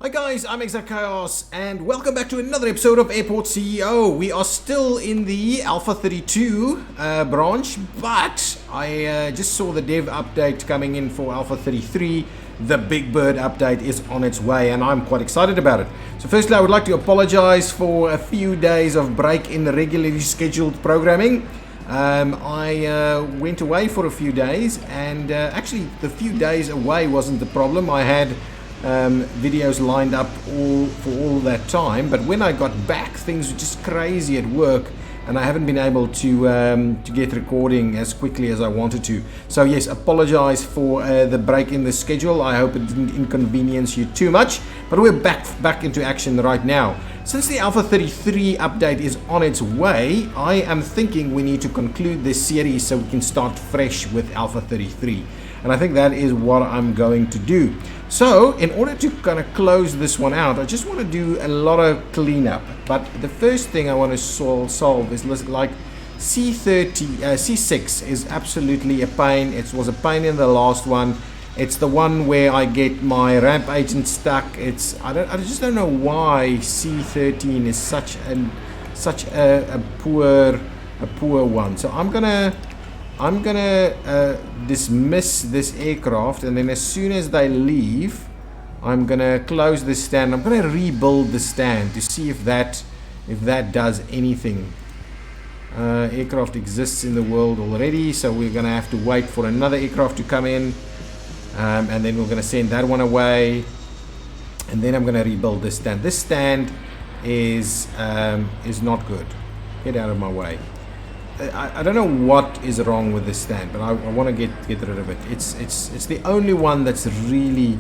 Hi guys, I'm ExactChaos and welcome back to another episode of Airport CEO. We are still in the Alpha 32 branch, but I just saw the dev update coming in for Alpha 33. The Big Bird update is on its way and I'm quite excited about it. So firstly, I would like to apologize for a few days of break in the regularly scheduled programming. I went away for a few days and actually the few days away wasn't the problem. I had videos lined up for all that time, but when I got back things were just crazy at work and I haven't been able to get recording as quickly as I wanted to. So yes, apologize for the break in the schedule. I hope it didn't inconvenience you too much, but we're back into action right now. Since the Alpha 33 update is on its way, I am thinking we need to conclude this series so we can start fresh with Alpha 33. And I think that is what I'm going to do. So in order to kind of close this one out, I just want to do a lot of cleanup. But the first thing I want to solve is like C6 is absolutely a pain. It was a pain in the last one. It's the one where I get my ramp agent stuck. I just don't know why C13 is such a poor one. So I'm gonna dismiss this aircraft, and then as soon as they leave, I'm gonna close the stand. I'm gonna rebuild the stand to see if that does anything. Aircraft exists in the world already, so we're gonna have to wait for another aircraft to come in, and then we're gonna send that one away, and then I'm gonna rebuild this stand. This stand is not good. Get out of my way. I don't know what is wrong with this stand, but I want to get rid of it. It's the only one that's really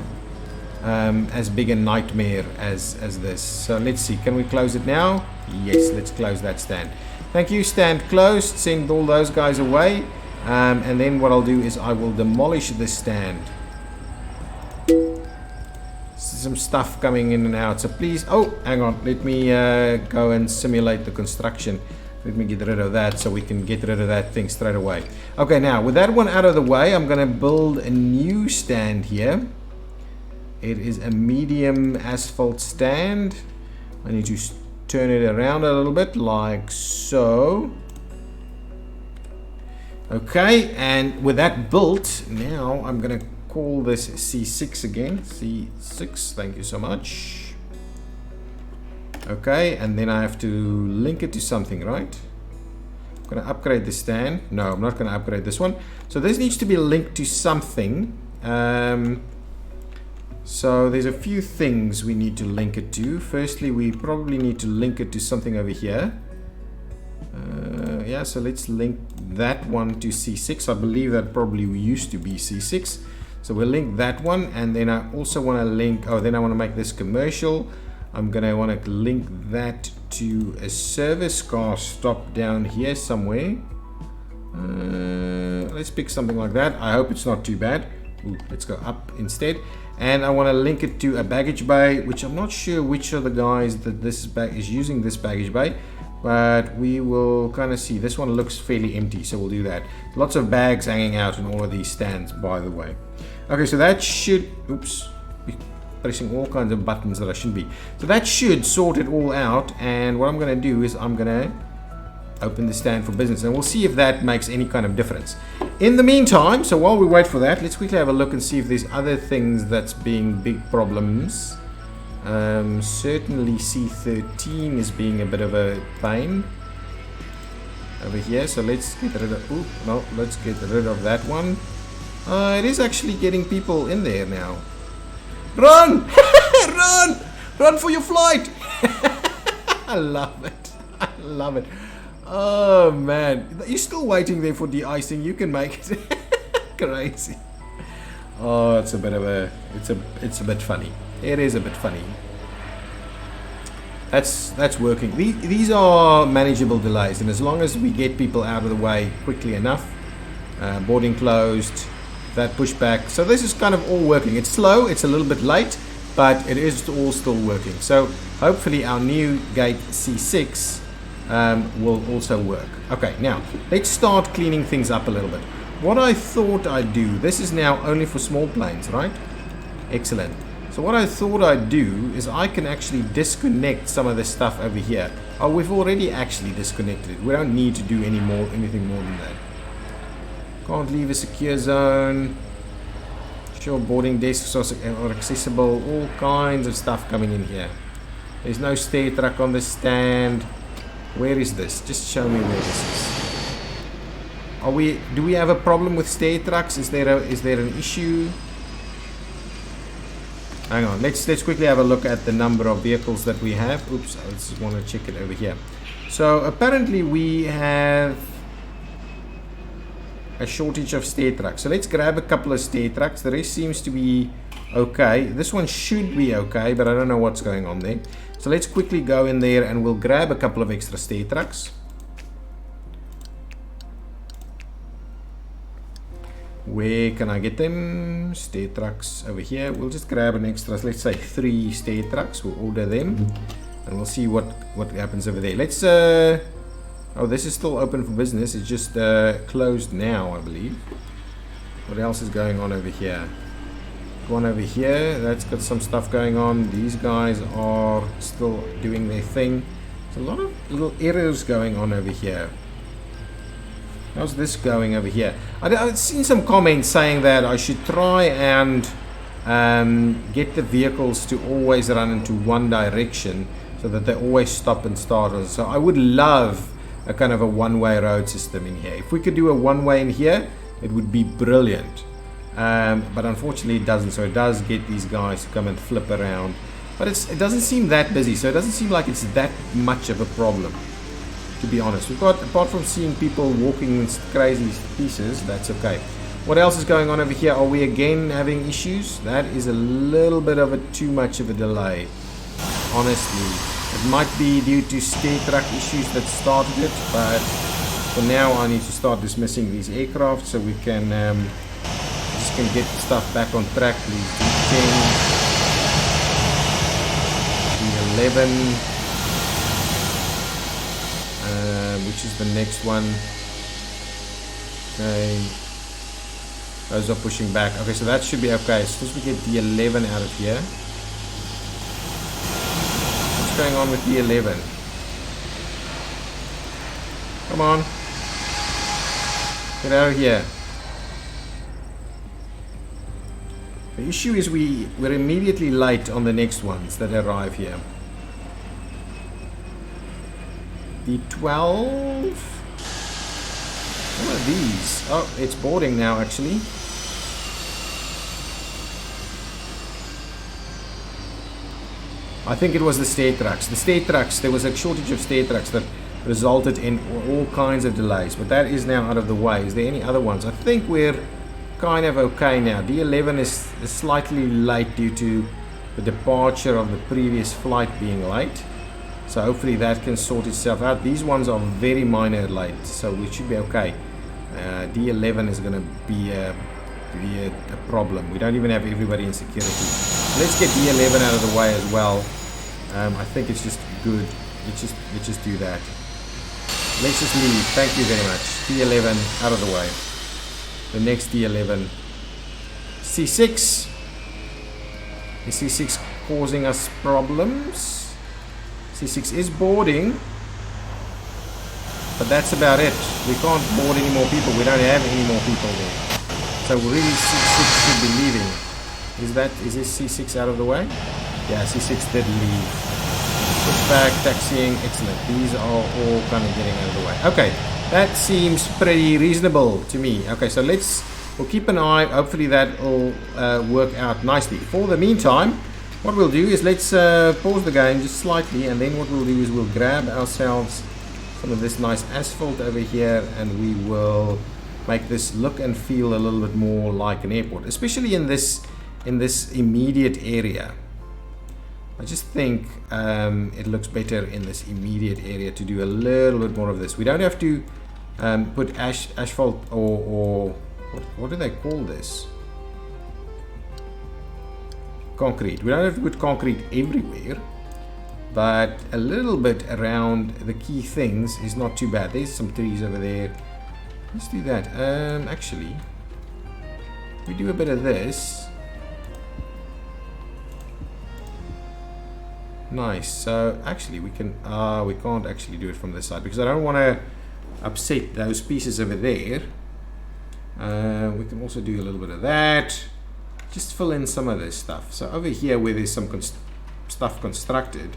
as big a nightmare as this. So let's see, can we close it now? Yes, let's close that stand. Thank you, stand closed. Send all those guys away, and then what I'll do is I will demolish this stand. Some stuff coming in and out, so please, oh hang on, let me go and simulate the construction. Let me get rid of that so we can get rid of that thing straight away. Okay, now with that one out of the way, I'm going to build a new stand here. It is a medium asphalt stand. I need to turn it around a little bit like so. Okay, and with that built, now I'm going to call this C6 again. C6, thank you so much. Okay, and then I have to link it to something, right? I'm going to upgrade the stand. No, I'm not going to upgrade this one. So this needs to be linked to something. So there's a few things we need to link it to. Firstly, we probably need to link it to something over here. Yeah, so let's link that one to C6. I believe that probably used to be C6. So we'll link that one, and then I also want to link, then I want to make this commercial. I'm going to want to link that to a service car stop down here somewhere. Let's pick something like that. I hope it's not too bad. Ooh, let's go up instead. And I want to link it to a baggage bay, which I'm not sure which of the guys that this is using this baggage bay. But we will kind of see. This one looks fairly empty, so we'll do that. Lots of bags hanging out in all of these stands, by the way. Okay, so that should... Oops. Pressing all kinds of buttons that I shouldn't be. So that should sort it all out, and what I'm going to do is I'm going to open the stand for business, and we'll see if that makes any kind of difference. In the meantime, so while we wait for that, let's quickly have a look and see if there's other things that's being big problems. Certainly C13 is being a bit of a pain over here, so let's get rid of, let's get rid of that one. It is actually getting people in there now. Run! Run! Run for your flight! I love it. I love it. Oh man. You're still waiting there for de-icing. You can make it. Crazy. Oh, it's a bit of a... It's a bit funny. It is a bit funny. That's working. These are manageable delays, and as long as we get people out of the way quickly enough, boarding closed, that pushback. So this is kind of all working. It's slow, it's a little bit late, but it is all still working. So hopefully our new gate C6 will also work. Okay, now let's start cleaning things up a little bit. What I thought I'd do, this is now only for small planes, right? Excellent. So what I thought I'd do is I can actually disconnect some of this stuff over here. Oh, we've already actually disconnected it. We don't need to do anything more than that. Can't leave a secure zone. Sure, boarding desks are accessible. All kinds of stuff coming in here. There's no stair truck on the stand. Where is this? Just show me where this is. Do we have a problem with stair trucks? Is there an issue? Hang on, let's quickly have a look at the number of vehicles that we have. Oops, I just want to check it over here. So apparently we have a shortage of stair trucks. So let's grab a couple of stair trucks. The rest seems to be okay. This one should be okay, but I don't know what's going on there. So let's quickly go in there and we'll grab a couple of extra stair trucks. Where can I get them? Stair trucks over here. We'll just grab an extra, let's say 3 stair trucks. We'll order them and we'll see what happens over there. Let's oh, this is still open for business. It's just closed now, I believe. What else is going on over here? One over here, that's got some stuff going on. These guys are still doing their thing. There's a lot of little errors going on over here. How's this going over here? I've seen some comments saying that I should try and get the vehicles to always run into one direction so that they always stop and start. So I would love a kind of a one-way road system in here. If we could do a one-way in here, it would be brilliant. But unfortunately it doesn't, so it does get these guys to come and flip around. But it doesn't seem that busy, so it doesn't seem like it's that much of a problem, to be honest. We've got, apart from seeing people walking in crazy pieces, that's okay. What else is going on over here? Are we again having issues? That is a little bit of too much of a delay, honestly. It might be due to stair truck issues that started it, but for now I need to start dismissing these aircraft so we can just can get stuff back on track. Please do 10, the 11, which is the next one. Okay, those are pushing back. Okay, so that should be okay. As soon as we get the 11 out of here. What's going on with the 11? Come on, get out of here. The issue is we're immediately late on the next ones that arrive here. The 12. What are these? Oh, it's boarding now actually. I think it was the stair trucks. The stair trucks, there was a shortage of stair trucks that resulted in all kinds of delays, but that is now out of the way. Is there any other ones? I think we're kind of okay now. D11 is slightly late due to the departure of the previous flight being late, so hopefully that can sort itself out. These ones are very minor late, so we should be okay. D11 is going to be a problem. We don't even have everybody in security. Let's get D11 out of the way as well. I think it's just good. Let's just do that. Let's just leave. Thank you very much. D11 out of the way. The next D11. C6. Is C6 causing us problems? C6 is boarding, but that's about it. We can't board any more people. We don't have any more people there. So really C6 should be leaving. Is this C6 out of the way? Yeah, C6 did leave. Push back, taxiing, excellent. These are all kind of getting out of the way. Okay, that seems pretty reasonable to me. Okay, so we'll keep an eye. Hopefully that will work out nicely. For the meantime, what we'll do is let's pause the game just slightly, and then what we'll do is we'll grab ourselves some of this nice asphalt over here, and we will make this look and feel a little bit more like an airport, especially in this immediate area. I just think it looks better in this immediate area to do a little bit more of this. We don't have to put asphalt or what do they call this? Concrete. We don't have to put concrete everywhere, but a little bit around the key things is not too bad. There's some trees over there. Let's do that. Actually, we do a bit of this. Nice. So actually we can't actually do it from this side because I don't want to upset those pieces over there. We can also do a little bit of that. Just fill in some of this stuff. So over here where there's some stuff constructed,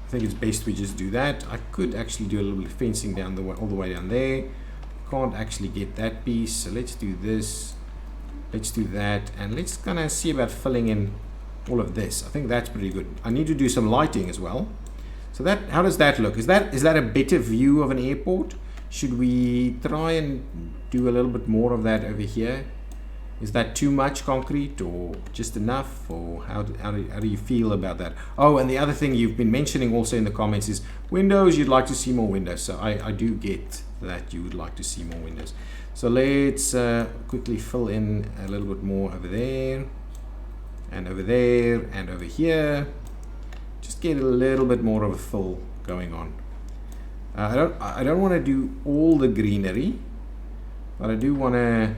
I think it's best we just do that. I could actually do a little bit of fencing down all the way down there. Can't actually get that piece, so let's do this. Let's do that, and let's kind of see about filling in all of this. I think that's pretty good. I need to do some lighting as well. So that, how does that look? Is that a better view of an airport? Should we try and do a little bit more of that over here? Is that too much concrete or just enough, or how do you feel about that? Oh, and the other thing you've been mentioning also in the comments is windows. You'd like to see more windows. So I do get that you would like to see more windows. So let's quickly fill in a little bit more over there and over there and over here. Just get a little bit more of a fill going on. I don't want to do all the greenery, but I do want to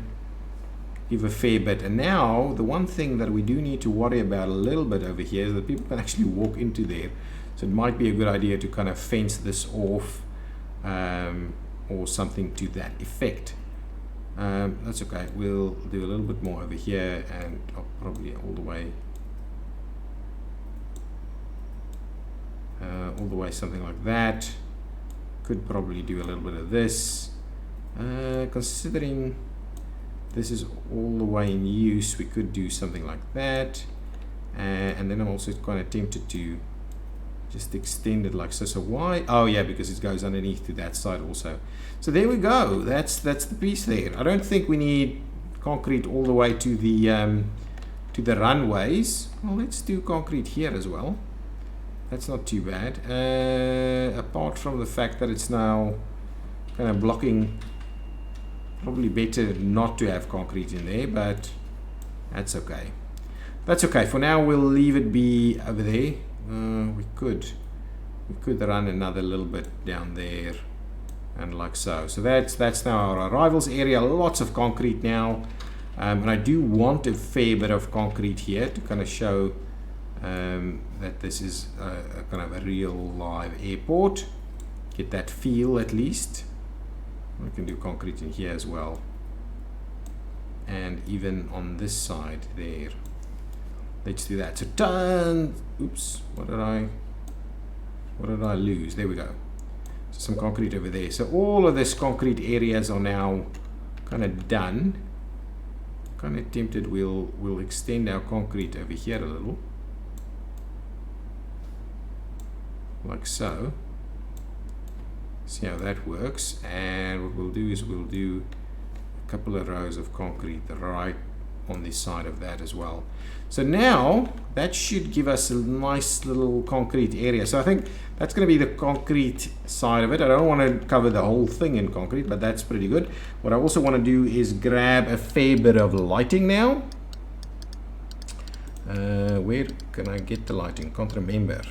give a fair bit. And now the one thing that we do need to worry about a little bit over here is that people can actually walk into there. So it might be a good idea to kind of fence this off or something to that effect. That's okay. We'll do a little bit more over here and probably all the way something like that. Could probably do a little bit of this. Considering this is all the way in use, we could do something like that. And then I'm also kind of tempted to just extend it like so. So why? Oh yeah, because it goes underneath to that side also. So there we go. That's the piece there. I don't think we need concrete all the way to the runways. Well, let's do concrete here as well. That's not too bad. Apart from the fact that it's now kind of blocking. Probably better not to have concrete in there, but that's okay. That's okay. For now, we'll leave it be over there. We could run another little bit down there, and like so. So that's now our arrivals area. Lots of concrete now, and I do want a fair bit of concrete here to kind of show that this is a kind of a real live airport. Get that feel at least. We can do concrete in here as well, and even on this side there. Let's do that. So done. Oops, what did I lose? There we go. So some concrete over there. So all of this concrete areas are now kind of done. Kind of tempted we'll extend our concrete over here a little, like so. See how that works. And what we'll do is we'll do a couple of rows of concrete right on this side of that as well. So now that should give us a nice little concrete area. So I think that's going to be the concrete side of it. I don't want to cover the whole thing in concrete, but that's pretty good. What I also want to do is grab a fair bit of lighting now. Where can I get the lighting? Can't remember.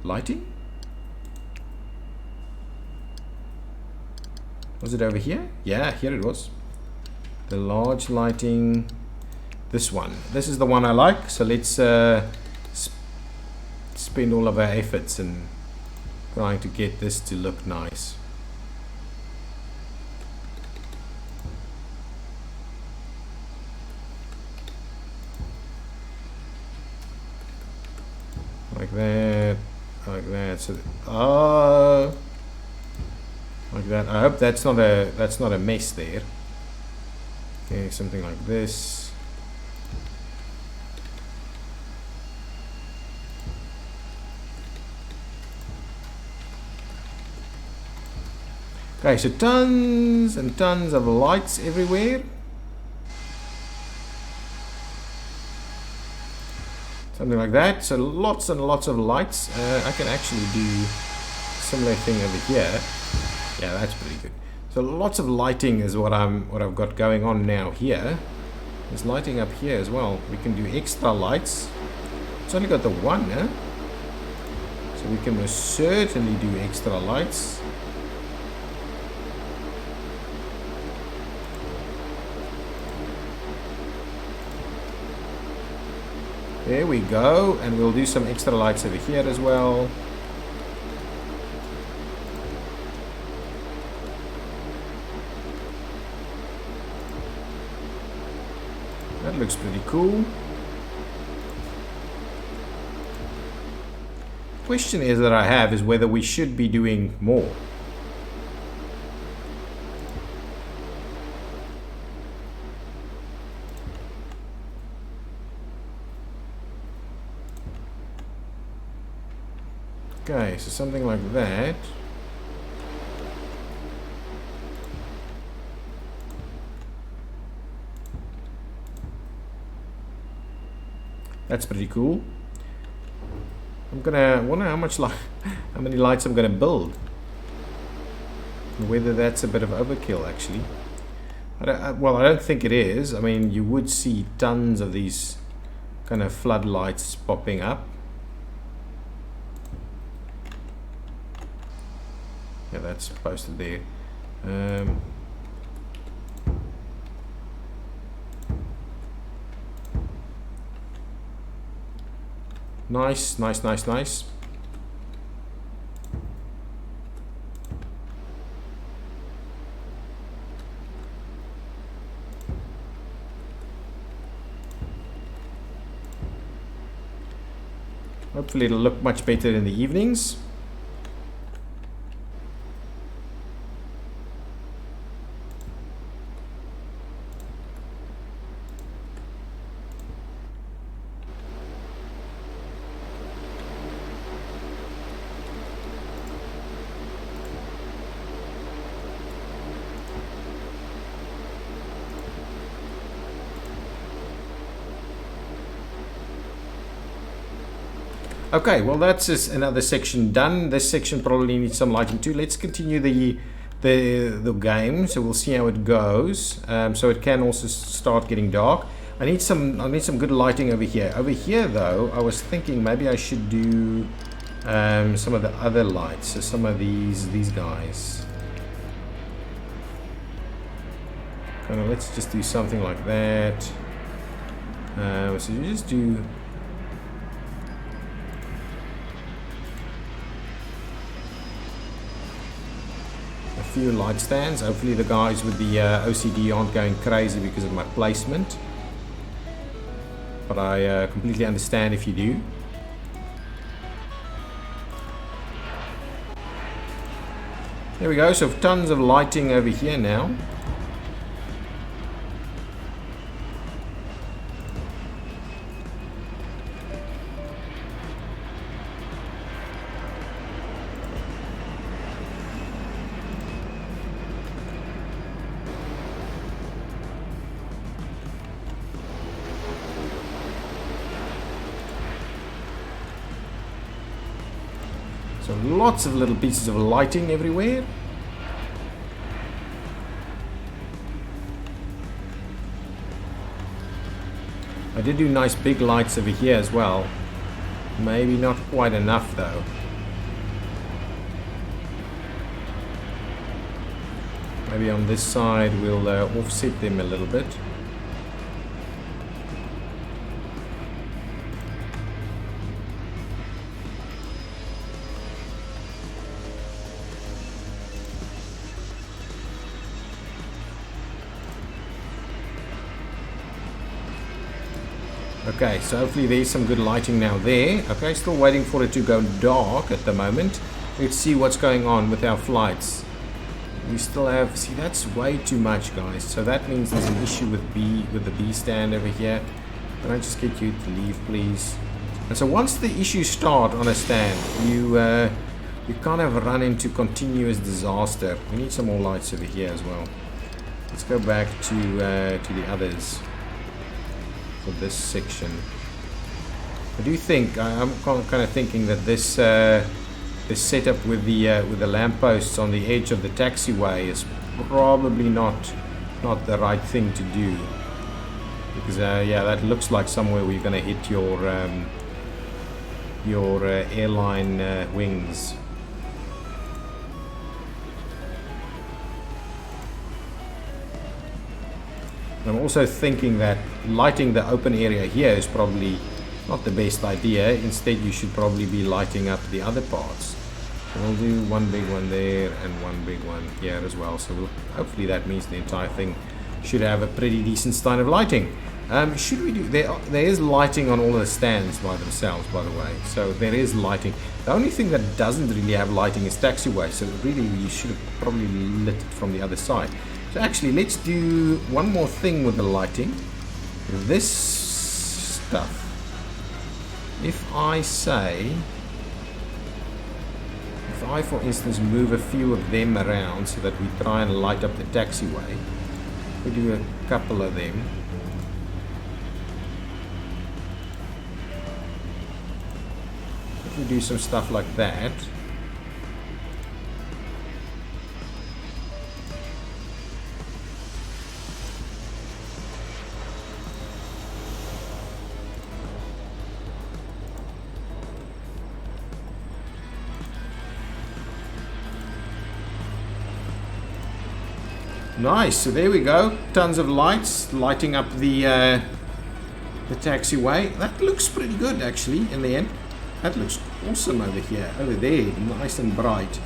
Lighting? Was it over here? Yeah, here it was. The large lighting. This one. This is the one I like. So let's spend all of our efforts in trying to get this to look nice. Like that. Like that. So like that. I hope that's not a mess there. Okay, something like this. Okay, so tons and tons of lights everywhere. Something like that. So lots and lots of lights. I can actually do a similar thing over here. Yeah, that's pretty good. So lots of lighting is what I've got going on now here. There's lighting up here as well. We can do extra lights. It's only got the one, huh? So we can most certainly do extra lights. There we go, and we'll do some extra lights over here as well. That looks pretty cool. Question is that I have is whether we should be doing more. Okay, so something like that. That's pretty cool. I'm gonna wonder how many lights I'm gonna build, and whether that's a bit of overkill actually. Well, I don't think it is. I mean, you would see tons of these kind of floodlights popping up. Yeah, that's posted there. Nice, nice, nice, nice. Hopefully it'll look much better in the evenings. Okay, well that's just another section done. This section probably needs some lighting too. Let's continue the game, so we'll see how it goes. So it can also start getting dark. I need some good lighting over here. Over here though, I was thinking maybe I should do some of the other lights. So some of these guys. Kind of, let's just do something like that. So you just do. Few light stands. Hopefully the guys with the OCD aren't going crazy because of my placement, but I completely understand if you do. There we go, so tons of lighting over here now. So lots of little pieces of lighting everywhere. I did do nice big lights over here as well. Maybe not quite enough though. Maybe on this side we'll offset them a little bit. Okay, so hopefully there's some good lighting now there. Okay, still waiting for it to go dark at the moment. Let's see what's going on with our flights. We still have, see, that's way too much, guys. So that means there's an issue with the B stand over here. Can I just get you to leave, please? And so once the issues start on a stand, you kind of run into continuous disaster. We need some more lights over here as well. Let's go back to the others. For this section, I do think I'm kind of thinking that this setup with the lampposts on the edge of the taxiway is probably not the right thing to do, because yeah, that looks like somewhere where you're going to hit your airline wings. I'm also thinking that lighting the open area here is probably Not the best idea. Instead, you should probably be lighting up the other parts. We'll do one big one there and one big one here as well. So hopefully that means the entire thing should have a pretty decent style of lighting. Should we do? There is lighting on all the stands by themselves, by the way. So there is lighting. The only thing that doesn't really have lighting is taxiway. So really, you should have probably lit it from the other side. So actually, let's do one more thing with the lighting. This stuff. If I, for instance, move a few of them around so that we try and light up the taxiway, we do a couple of them. If we do some stuff like that, nice. So there we go. Tons of lights lighting up the taxiway. That looks pretty good actually in the end. That looks awesome over here. Over there, nice and bright.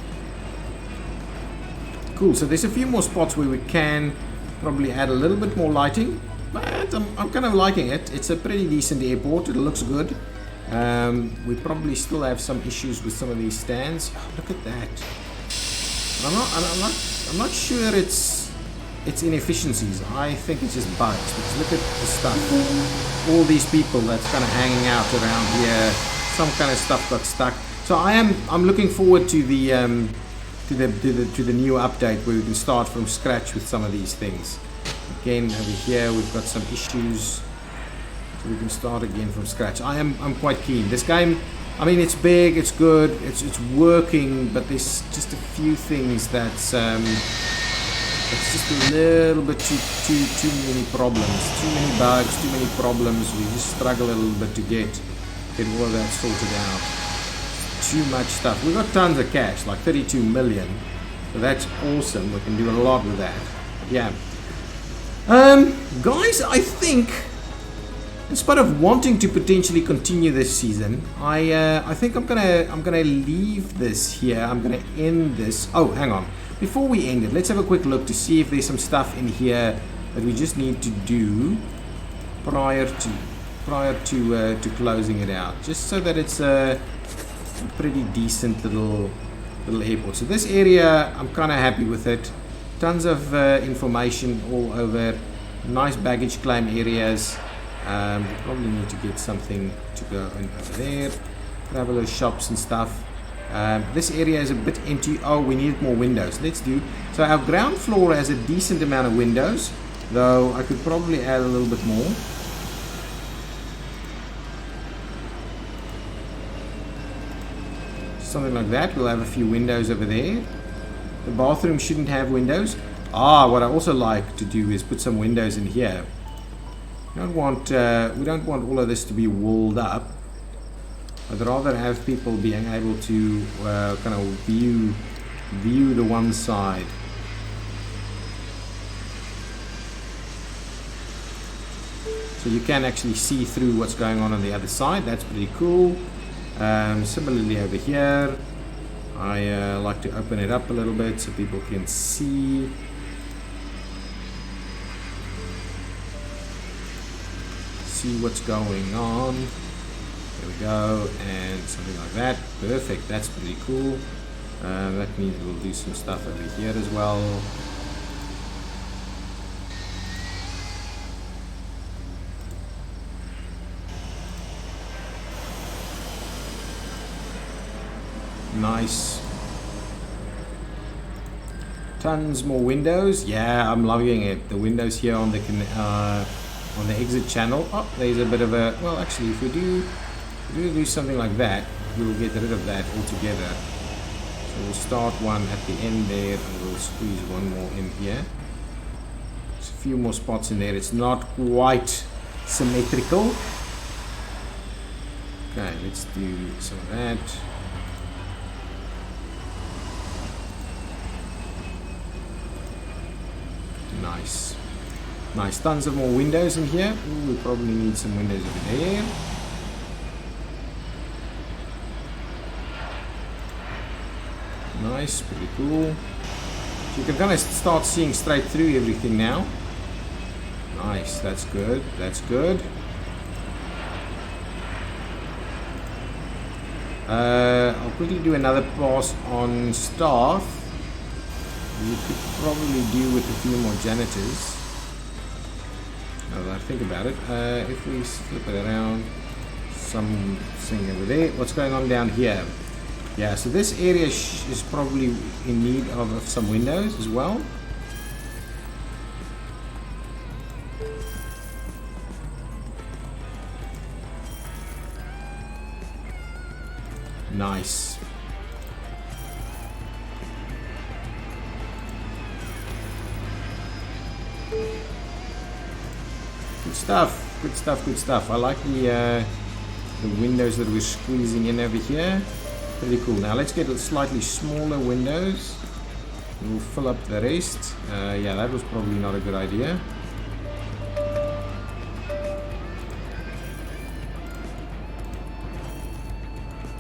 Cool. So there's a few more spots where we can probably add a little bit more lighting, but I'm kind of liking it. It's a pretty decent airport. It looks good. We probably still have some issues with some of these stands. Oh, look at that. I'm not sure it's inefficiencies. I think it's just bugs. Because look at the stuff. All these people that's kind of hanging out around here. Some kind of stuff got stuck. So I'm looking forward to the to the new update where we can start from scratch with some of these things. Again, over here we've got some issues, so we can start again from scratch. I'm quite keen. This game, I mean, it's big, it's good, it's working, but there's just a few things that's it's just a little bit too many problems, too many bugs, too many problems. We just struggle a little bit to get all of that sorted out. Too much stuff. We've got tons of cash, like 32 million. So that's awesome. We can do a lot with that. Yeah. Guys, I think, in spite of wanting to potentially continue this season, I think I'm gonna leave this here. I'm gonna end this. Oh, hang on. Before we end it, let's have a quick look to see if there's some stuff in here that we just need to do prior to closing it out, just so that it's a pretty decent little airport. So this area, I'm kind of happy with it. Tons of information all over. Nice baggage claim areas. We probably need to get something to go in over there. Traveler shops and stuff. This area is a bit empty. Oh, we need more windows. Let's do. So our ground floor has a decent amount of windows, though I could probably add a little bit more. Something like that. We'll have a few windows over there. The bathroom shouldn't have windows. What I also like to do is put some windows in here. We don't want all of this to be walled up. I'd rather have people being able to kind of view the one side. So you can actually see through what's going on the other side. That's pretty cool. Similarly over here, I like to open it up a little bit so people can see. What's going on. There we go, and something like that. Perfect, that's pretty cool. That means we'll do some stuff over here as well. Nice. Tons more windows. Yeah, I'm loving it. The windows here on the exit channel. Oh, there's a bit of a, well, actually, if we do something like that, we'll get rid of that altogether. So we'll start one at the end there, and we'll squeeze one more in here. There's a few more spots in there. It's not quite symmetrical. Okay, let's do some of that. Nice. Nice, tons of more windows in here. Ooh, we probably need some windows over there. Nice, pretty cool. So you can kind of start seeing straight through everything now. Nice, that's good, that's good. I'll quickly do another pass on staff. You could probably do with a few more janitors. Now that I think about it, if we flip it around, something over there. What's going on down here? Yeah, so this area is probably in need of some windows as well. Nice. Good stuff, good stuff, good stuff. I like the windows that we're squeezing in over here. Pretty cool. Now let's get slightly smaller windows. We'll fill up the rest. Yeah, that was probably not a good idea.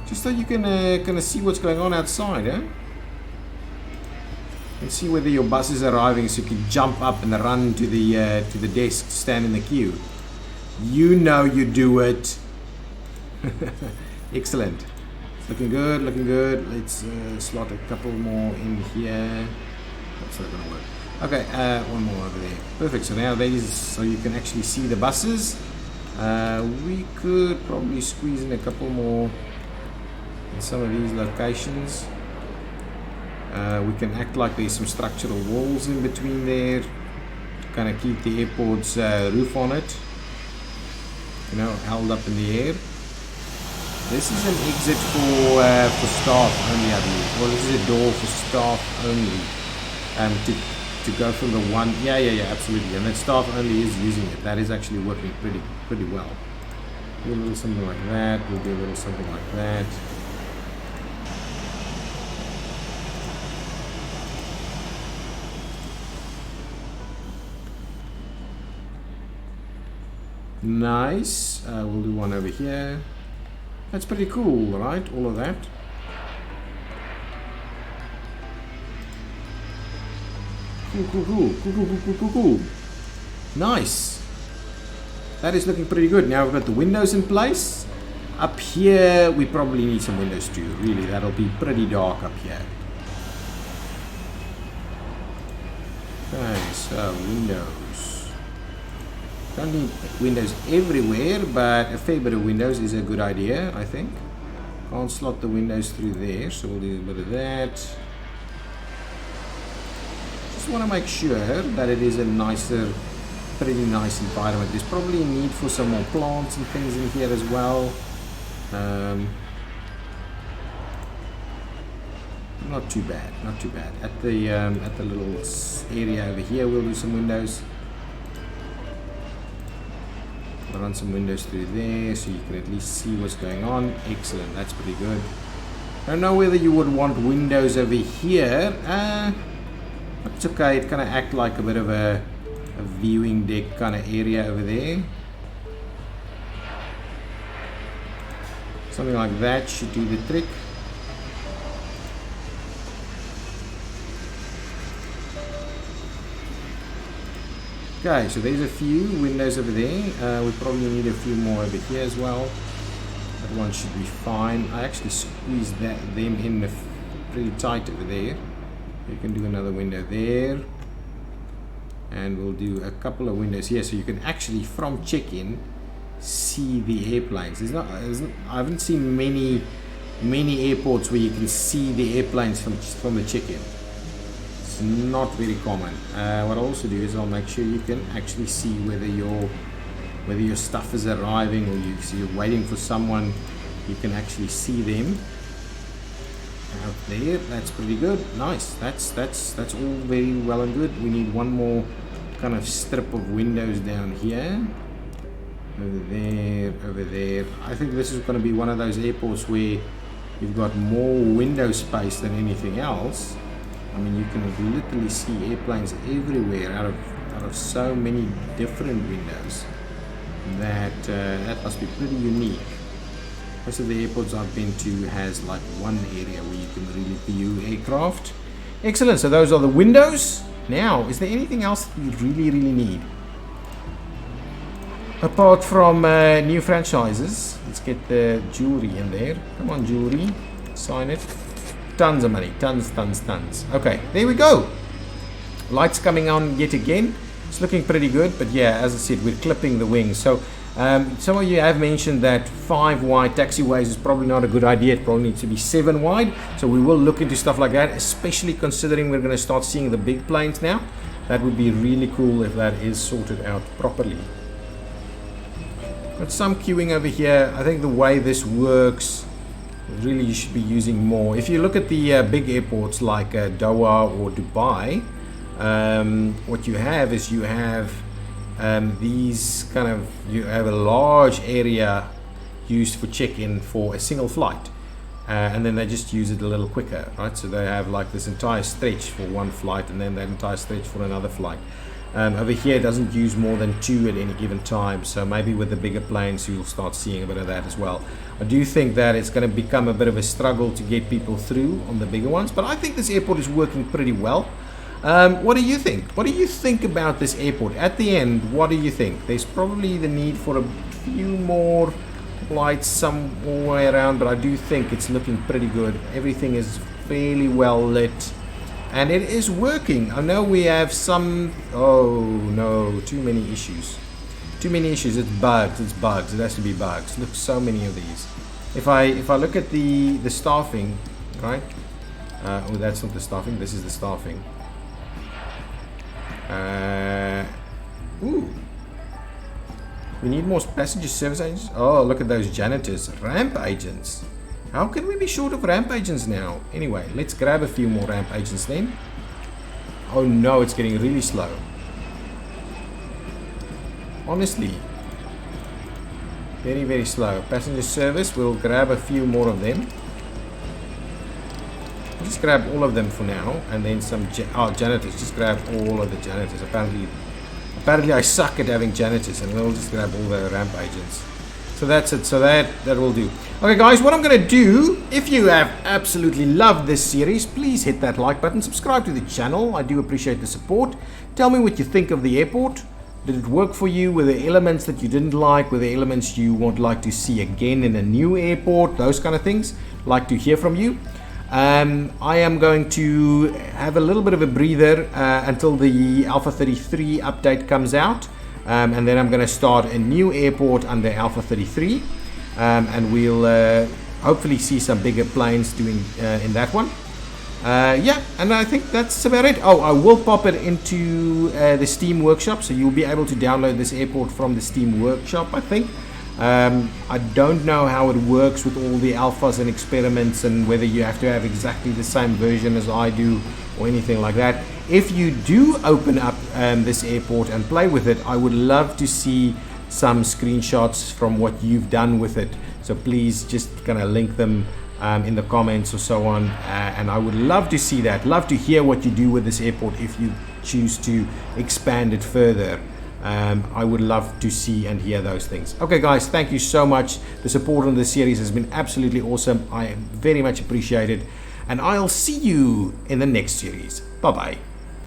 Just so you can kind of see what's going on outside, eh? And see whether your bus is arriving, so you can jump up and run to the desk, stand in the queue. You know you do it. Excellent. It's looking good, looking good. Let's slot a couple more in here. That's not gonna work. Okay, one more over there. Perfect. So now so you can actually see the buses. We could probably squeeze in a couple more in some of these locations. We can act like there's some structural walls in between there to kind of keep the airport's roof on it, you know, held up in the air. This is an exit for staff only, I believe. Or this is a door for staff only. To go from the one, yeah, absolutely. And that staff only is using it. That is actually working pretty well. Do a little something like that. We'll do a little something like that. Nice. We'll do one over here. That's pretty cool, right? All of that. Cool. Nice. That is looking pretty good. Now we've got the windows in place. Up here, we probably need some windows too. Really, that'll be pretty dark up here. Okay, so windows. Don't need windows everywhere, but a fair bit of windows is a good idea, I think. Can't slot the windows through there, so we'll do a bit of that. Just want to make sure that it is a nicer, pretty nice environment. There's probably a need for some more plants and things in here as well. Not too bad, not too bad. At the little area over here, we'll do some windows. Run some windows through there so you can at least see what's going on. Excellent, that's pretty good. I don't know whether you would want windows over here. It's okay, it kind of act like a bit of a viewing deck kind of area over there. Something like that should do the trick. Okay, so there's a few windows over there. We probably need a few more over here as well. That one should be fine. I actually squeezed them in pretty tight over there. You can do another window there. And we'll do a couple of windows here so you can actually, from check-in, see the airplanes. I haven't seen many airports where you can see the airplanes from the check-in. Not very common. What I'll also do is I'll make sure you can actually see whether your stuff is arriving or you're waiting for someone. You can actually see them out there. That's pretty good. Nice. That's all very well and good. We need one more kind of strip of windows down here. Over there. I think this is going to be one of those airports where you've got more window space than anything else. I mean, you can literally see airplanes everywhere out of so many different windows. That must be pretty unique. Most of the airports I've been to has like one area where you can really view aircraft. Excellent, so those are the windows. Now, is there anything else that we really need? Apart from new franchises, let's get the jewelry in there. Come on, jewelry, sign it. Tons of money, tons. Okay, there we go. Lights coming on yet again. It's looking pretty good, but yeah, as I said, we're clipping the wings. So some of you have mentioned that 5 wide taxiways is probably not a good idea. It probably needs to be 7 wide. So we will look into stuff like that, especially considering we're going to start seeing the big planes now. That would be really cool if that is sorted out properly. Got some queuing over here. I think the way this works, really you should be using more. If you look at the big airports like Doha or Dubai, what you have is you have these kind of, you have a large area used for check-in for a single flight, and then they just use it a little quicker, right? So they have like this entire stretch for one flight and then that entire stretch for another flight. Over here it doesn't use more than 2 at any given time, so maybe with the bigger planes you'll start seeing a bit of that as well. I do think that it's going to become a bit of a struggle to get people through on the bigger ones, but I think this airport is working pretty well. What do you think? What do you think about this airport? At the end, what do you think? There's probably the need for a few more lights somewhere around, but I do think it's looking pretty good. Everything is fairly well lit. And it is working. I know we have some, oh no, too many issues. Too many issues. It's bugs. It has to be bugs. Look, so many of these. If I look at the staffing, right? Oh, that's not the staffing. This is the staffing. Ooh. We need more passenger service agents. Oh, look at those janitors. Ramp agents. How can we be short of ramp agents now? Anyway, let's grab a few more ramp agents then. Oh no, it's getting really slow. Honestly. Very slow. Passenger service, we'll grab a few more of them. Just grab all of them for now, and then some janitors. Just grab all of the janitors. Apparently I suck at having janitors, and we'll just grab all the ramp agents. So that's it. So that will do. Okay, guys, what I'm going to do, if you have absolutely loved this series, please hit that like button, subscribe to the channel. I do appreciate the support. Tell me what you think of the airport. Did it work for you? Were there elements that you didn't like? Were there elements you would like to see again in a new airport? Those kind of things. Like to hear from you. I am going to have a little bit of a breather until the Alpha 33 update comes out. And then I'm going to start a new airport under Alpha 33, and we'll hopefully see some bigger planes doing in that one. Yeah, and I think that's about it. Oh, I will pop it into the Steam Workshop, so you'll be able to download this airport from the Steam Workshop, I think. I don't know how it works with all the alphas and experiments, and whether you have to have exactly the same version as I do or anything like that. If you do open up this airport and play with it, I would love to see some screenshots from what you've done with it. So please just kind of link them in the comments or so on, and I would love to see that. Love to hear what you do with this airport if you choose to expand it further. I would love to see and hear those things. Okay, guys, thank you so much. The support on this series has been absolutely awesome. I very much appreciate it, and I'll see you in the next series. Bye bye.